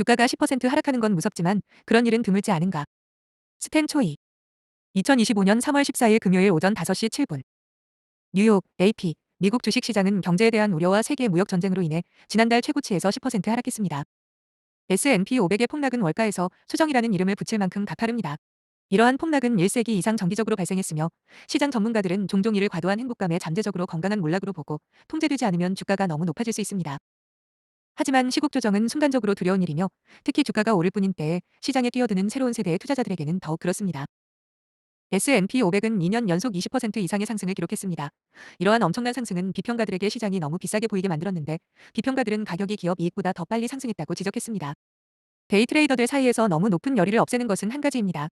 주가가 10% 하락하는 건 무섭지만 그런 일은 드물지 않은가. 스탠 초이. 2025년 3월 14일 금요일 오전 5시 7분. 뉴욕, AP. 미국 주식시장은 경제에 대한 우려와 세계 무역 전쟁으로 인해 지난달 최고치에서 10% 하락했습니다. S&P 500의 폭락은 월가에서 수정이라는 이름을 붙일 만큼 가파릅니다. 이러한 폭락은 1세기 이상 정기적으로 발생했으며 시장 전문가들은 종종 이를 과도한 행복감에 잠재적으로 건강한 몰락으로 보고 통제되지 않으면 주가가 너무 높아질 수 있습니다. 하지만 시국 조정은 순간적으로 두려운 일이며 특히 주가가 오를 뿐인 때에 시장에 뛰어드는 새로운 세대의 투자자들에게는 더욱 그렇습니다. S&P 500은 2년 연속 20% 이상의 상승을 기록했습니다. 이러한 엄청난 상승은 비평가들에게 시장이 너무 비싸게 보이게 만들었는데 비평가들은 가격이 기업 이익보다 더 빨리 상승했다고 지적했습니다. 데이 트레이더들 사이에서 너무 높은 열의를 없애는 것은 한 가지입니다.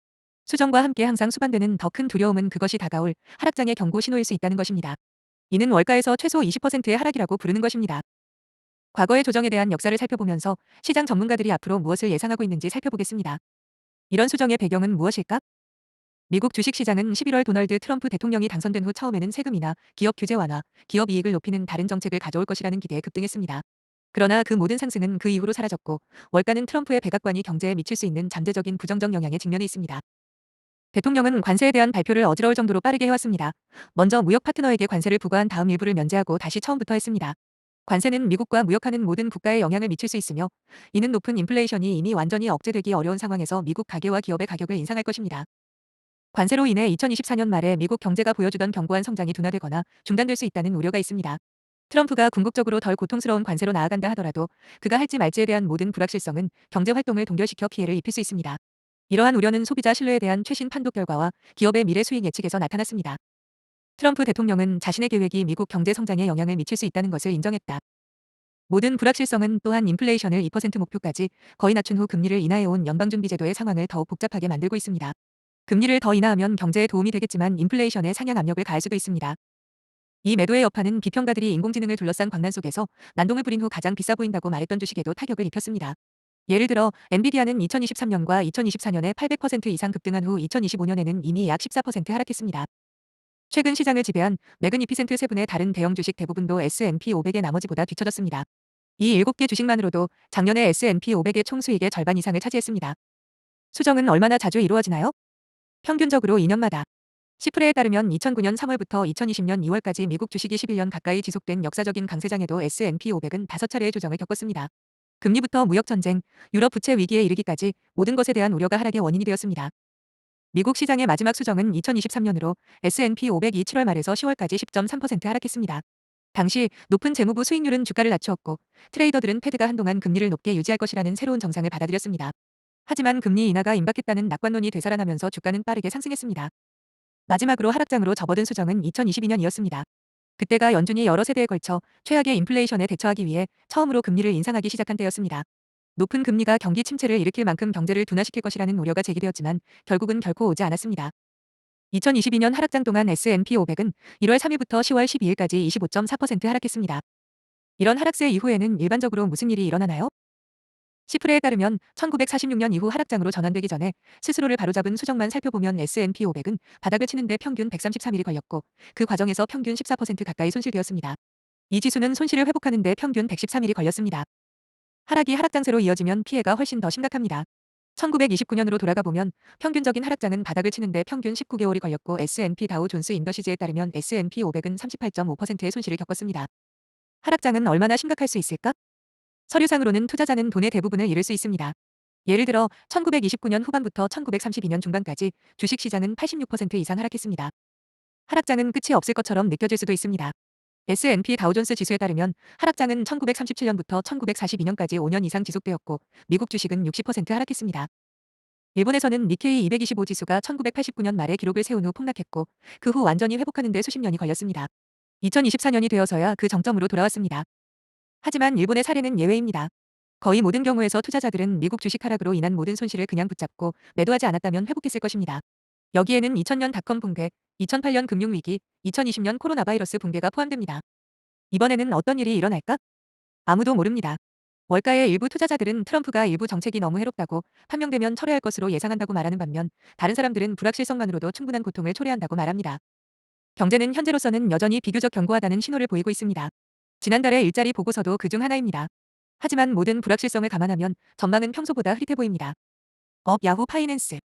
수정과 함께 항상 수반되는 더 큰 두려움은 그것이 다가올 하락장의 경고 신호일 수 있다는 것입니다. 이는 월가에서 최소 20%의 하락이라고 부르는 것입니다. 과거의 조정에 대한 역사를 살펴보면서 시장 전문가들이 앞으로 무엇을 예상하고 있는지 살펴보겠습니다. 이런 수정의 배경은 무엇일까? 미국 주식시장은 11월 도널드 트럼프 대통령이 당선된 후 처음에는 세금이나 기업 규제 완화, 기업 이익을 높이는 다른 정책을 가져올 것이라는 기대에 급등했습니다. 그러나 그 모든 상승은 그 이후로 사라졌고 월가는 트럼프의 백악관이 경제에 미칠 수 있는 잠재적인 부정적 영향에 직면해 있습니다. 대통령은 관세에 대한 발표를 어지러울 정도로 빠르게 해왔습니다. 먼저 무역 파트너에게 관세를 부과한 다음 일부를 면제하고 다시 처음부터 했습니다. 관세는 미국과 무역하는 모든 국가에 영향을 미칠 수 있으며 이는 높은 인플레이션이 이미 완전히 억제되기 어려운 상황에서 미국 가계와 기업의 가격을 인상할 것입니다. 관세로 인해 2024년 말에 미국 경제가 보여주던 견고한 성장이 둔화되거나 중단될 수 있다는 우려가 있습니다. 트럼프가 궁극적으로 덜 고통스러운 관세로 나아간다 하더라도 그가 할지 말지에 대한 모든 불확실성은 경제 활동을 동결시켜 피해를 입힐 수 있습니다. 이러한 우려는 소비자 신뢰에 대한 최신 판독 결과와 기업의 미래 수익 예측에서 나타났습니다. 트럼프 대통령은 자신의 계획이 미국 경제 성장에 영향을 미칠 수 있다는 것을 인정했다. 모든 불확실성은 또한 인플레이션을 2% 목표까지 거의 낮춘 후 금리를 인하해온 연방준비제도의 상황을 더욱 복잡하게 만들고 있습니다. 금리를 더 인하하면 경제에 도움이 되겠지만 인플레이션에 상향 압력을 가할 수도 있습니다. 이 매도의 여파는 비평가들이 인공지능을 둘러싼 광란 속에서 난동을 부린 후 가장 비싸 보인다고 말했던 주식에도 타격을 입혔습니다. 예를 들어 엔비디아는 2023년과 2024년에 800% 이상 급등한 후 2025년에는 이미 약 14% 하락했습니다. 최근 시장을 지배한 매그니피센트 세븐의 다른 대형 주식 대부분도 S&P 500의 나머지보다 뒤처졌습니다. 이 7개 주식만으로도 작년에 S&P 500의 총 수익의 절반 이상을 차지했습니다. 수정은 얼마나 자주 이루어지나요? 평균적으로 2년마다. 시프레에 따르면 2009년 3월부터 2020년 2월까지 미국 주식이 11년 가까이 지속된 역사적인 강세장에도 S&P 500은 5차례의 조정을 겪었습니다. 금리부터 무역전쟁, 유럽 부채 위기에 이르기까지 모든 것에 대한 우려가 하락의 원인이 되었습니다. 미국 시장의 마지막 수정은 2023년으로 S&P 500이 7월 말에서 10월까지 10.3% 하락했습니다. 당시 높은 재무부 수익률은 주가를 낮추었고 트레이더들은 패드가 한동안 금리를 높게 유지할 것이라는 새로운 정상을 받아들였습니다. 하지만 금리 인하가 임박했다는 낙관론이 되살아나면서 주가는 빠르게 상승했습니다. 마지막으로 하락장으로 접어든 수정은 2022년이었습니다. 그때가 연준이 여러 세대에 걸쳐 최악의 인플레이션에 대처하기 위해 처음으로 금리를 인상하기 시작한 때였습니다. 높은 금리가 경기 침체를 일으킬 만큼 경제를 둔화시킬 것이라는 우려가 제기되었지만 결국은 결코 오지 않았습니다. 2022년 하락장 동안 S&P 500은 1월 3일부터 10월 12일까지 25.4% 하락했습니다. 이런 하락세 이후에는 일반적으로 무슨 일이 일어나나요? 시프레에 따르면 1946년 이후 하락장으로 전환되기 전에 스스로를 바로잡은 수정만 살펴보면 S&P 500은 바닥을 치는데 평균 133일이 걸렸고 그 과정에서 평균 14% 가까이 손실되었습니다. 이 지수는 손실을 회복하는 데 평균 113일이 걸렸습니다. 하락이 하락장세로 이어지면 피해가 훨씬 더 심각합니다. 1929년으로 돌아가 보면 평균적인 하락장은 바닥을 치는데 평균 19개월이 걸렸고 S&P 다우 존스 인더시즈에 따르면 S&P 500은 38.5%의 손실을 겪었습니다. 하락장은 얼마나 심각할 수 있을까? 서류상으로는 투자자는 돈의 대부분을 잃을 수 있습니다. 예를 들어 1929년 후반부터 1932년 중반까지 주식시장은 86% 이상 하락했습니다. 하락장은 끝이 없을 것처럼 느껴질 수도 있습니다. S&P 다우존스 지수에 따르면 하락장은 1937년부터 1942년까지 5년 이상 지속되었고 미국 주식은 60% 하락했습니다. 일본에서는 니케이 225 지수가 1989년 말에 기록을 세운 후 폭락했고 그 후 완전히 회복하는 데 수십 년이 걸렸습니다. 2024년이 되어서야 그 정점으로 돌아왔습니다. 하지만 일본의 사례는 예외입니다. 거의 모든 경우에서 투자자들은 미국 주식 하락으로 인한 모든 손실을 그냥 붙잡고 매도하지 않았다면 회복했을 것입니다. 여기에는 2000년 닷컴 붕괴, 2008년 금융위기, 2020년 코로나 바이러스 붕괴가 포함됩니다. 이번에는 어떤 일이 일어날까? 아무도 모릅니다. 월가의 일부 투자자들은 트럼프가 일부 정책이 너무 해롭다고 판명되면 철회할 것으로 예상한다고 말하는 반면 다른 사람들은 불확실성만으로도 충분한 고통을 초래한다고 말합니다. 경제는 현재로서는 여전히 비교적 견고하다는 신호를 보이고 있습니다. 지난달의 일자리 보고서도 그중 하나입니다. 하지만 모든 불확실성을 감안하면 전망은 평소보다 흐릿해 보입니다. 업 야후 파이낸스